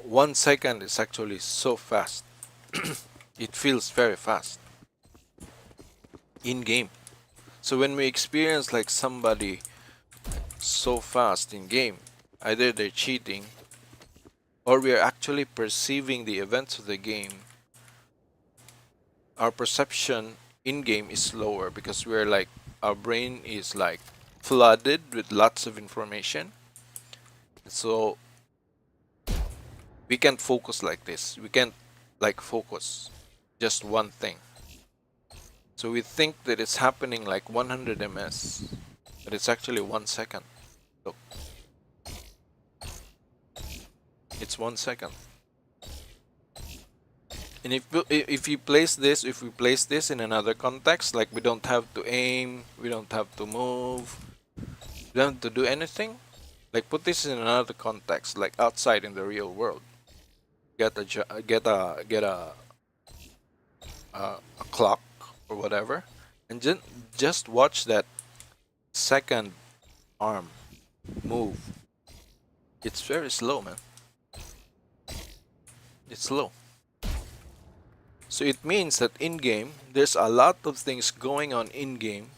1 second is actually so fast. It feels very fast in game. So when we experience like somebody so fast in game, either they're cheating or we are actually perceiving the events of the game, our perception in game is slower because we're like our brain is like flooded with lots of information. So we can't focus like this. We can't like focus just one thing. So we think that it's happening like 100 ms, but it's actually 1 second. Look, it's 1 second. And if we place this in another context, like we don't have to aim, we don't have to move, we don't have to do anything. Like put this in another context, like outside in the real world. Get a clock or whatever, and just watch that second arm move. It's very slow, man. It's slow. So it means that in game, there's a lot of things going on in game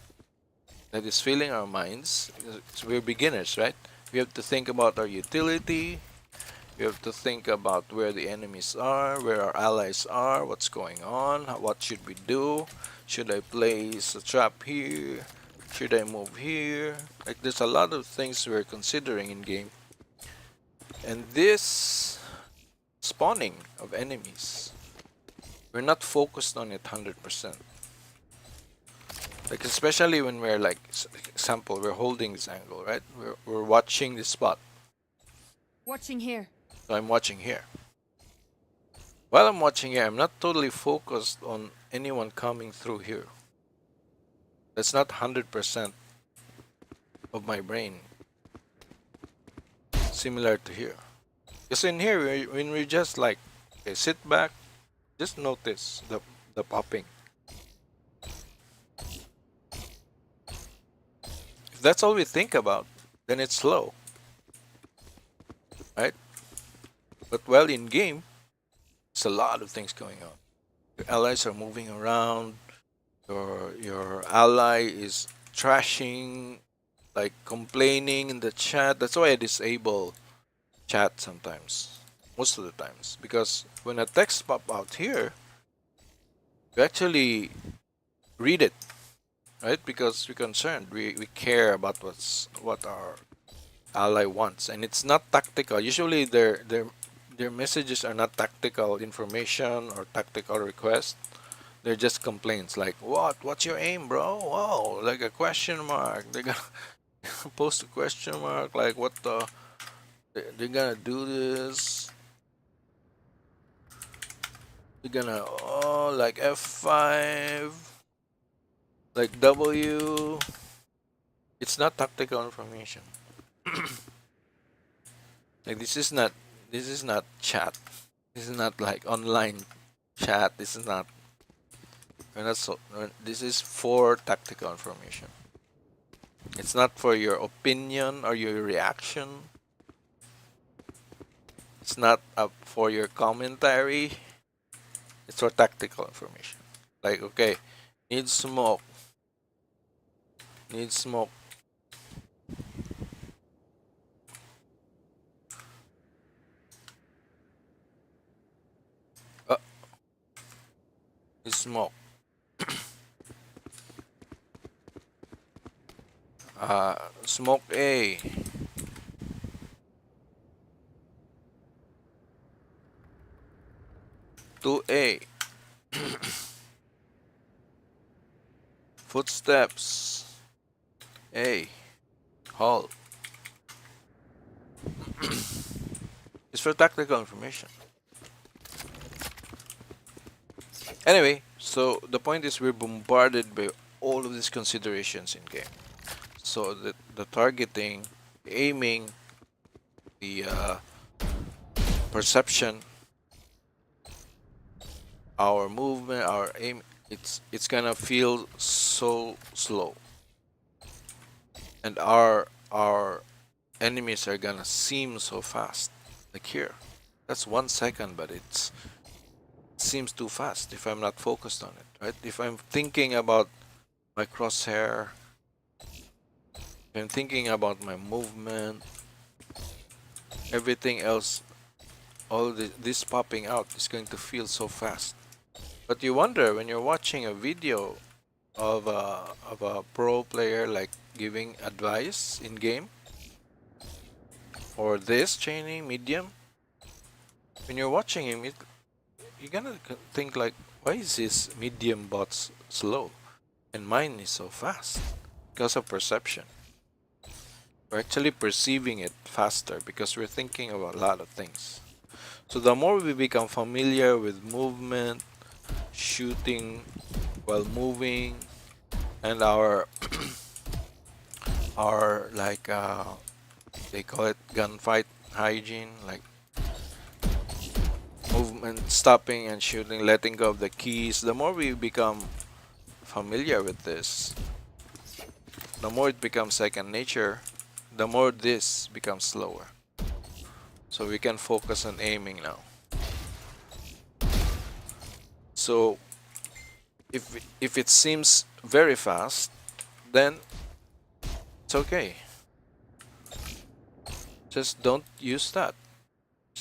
that is filling our minds. So we're beginners, right? We have to think about our utility. We have to think about where the enemies are, where our allies are, what's going on, what should we do? Should I place a trap here? Should I move here? Like, there's a lot of things we're considering in game. And this spawning of enemies, we're not focused on it 100%. Like, especially when we're like, example, we're holding this angle, right? We're watching this spot. Watching here. So I'm watching here. While I'm watching here, I'm not totally focused on anyone coming through here. That's not 100% of my brain. Similar to here. Because in here, when we just like, okay, sit back, just notice the popping. If that's all we think about, then it's slow. Right? But while in game, it's a lot of things going on. Your allies are moving around, your ally is trashing, like complaining in the chat. That's why I disable chat sometimes, most of the times, because when a text pop out here, you actually read it, right? Because we're concerned, we care about what our ally wants, and it's not tactical. Usually their messages are not tactical information or tactical requests. They're just complaints like, what's your aim, bro? Whoa, like a question mark. They're gonna post a question mark, like what the, they're gonna do this. They're gonna, oh, like F5, like W. It's not tactical information. Like, this is not chat. This is not like online chat. This is not, we're not so, this is for tactical information. It's not for your opinion or your reaction. It's not up for your commentary. It's for tactical information. Like, okay, need smoke. Need smoke. Uh, need smoke. Smoke A. To A. Footsteps. A. Halt. It's for tactical information. Anyway, so the point is we're bombarded by all of these considerations in game. So the targeting, aiming, the perception, our movement, our aim, it's gonna feel so slow, and our enemies are gonna seem so fast. Like here, that's 1 second, but it seems too fast if I'm not focused on it, right? If I'm thinking about my crosshair, if I'm thinking about my movement, everything else, all this popping out is going to feel so fast. But you wonder when you're watching a video of a pro player like giving advice in game, or this training medium, when you're watching him, you're gonna think like, why is this medium bot slow and mine is so fast? Because of perception. We're actually perceiving it faster because we're thinking about a lot of things. So the more we become familiar with movement, shooting while moving, and our our like they call it gunfight hygiene, like movement, stopping and shooting, letting go of the keys, the more we become familiar with this, the more it becomes second nature, the more this becomes slower. So we can focus on aiming now. So if it seems very fast, then it's okay. Just don't use that.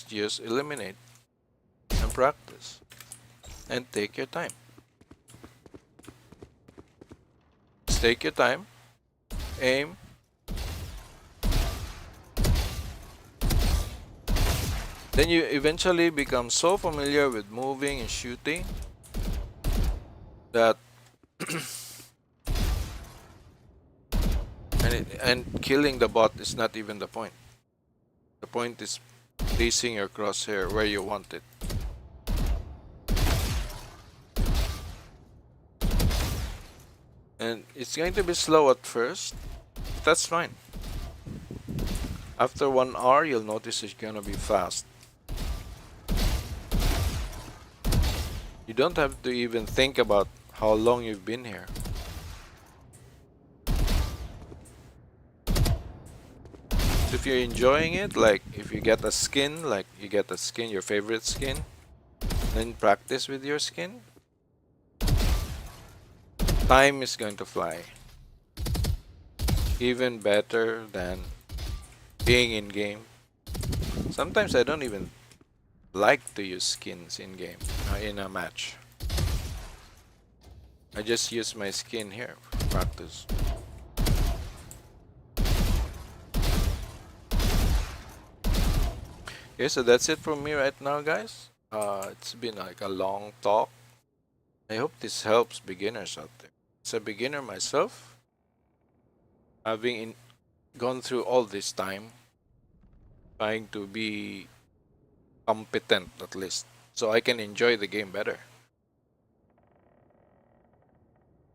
Just eliminate and practice. And take your time. Just take your time. aim. Then you eventually become so familiar with moving and shooting that and killing the bot is not even the point. The point is placing your crosshair where you want it. And it's going to be slow at first. That's fine. After 1 hour, you'll notice it's gonna be fast. You don't have to even think about how long you've been here. If you're enjoying it, like if you get a skin, like you get a skin, your favorite skin, then practice with your skin, time is going to fly. Even better than being in game. Sometimes I don't even like to use skins in game, in a match. I just use my skin here for practice. Okay, so that's it from me right now, guys. It's been like a long talk. I hope this helps beginners out there. As a beginner myself, gone through all this time, trying to be competent at least, so I can enjoy the game better.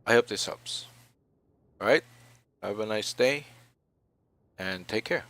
I hope this helps. Alright, have a nice day and take care.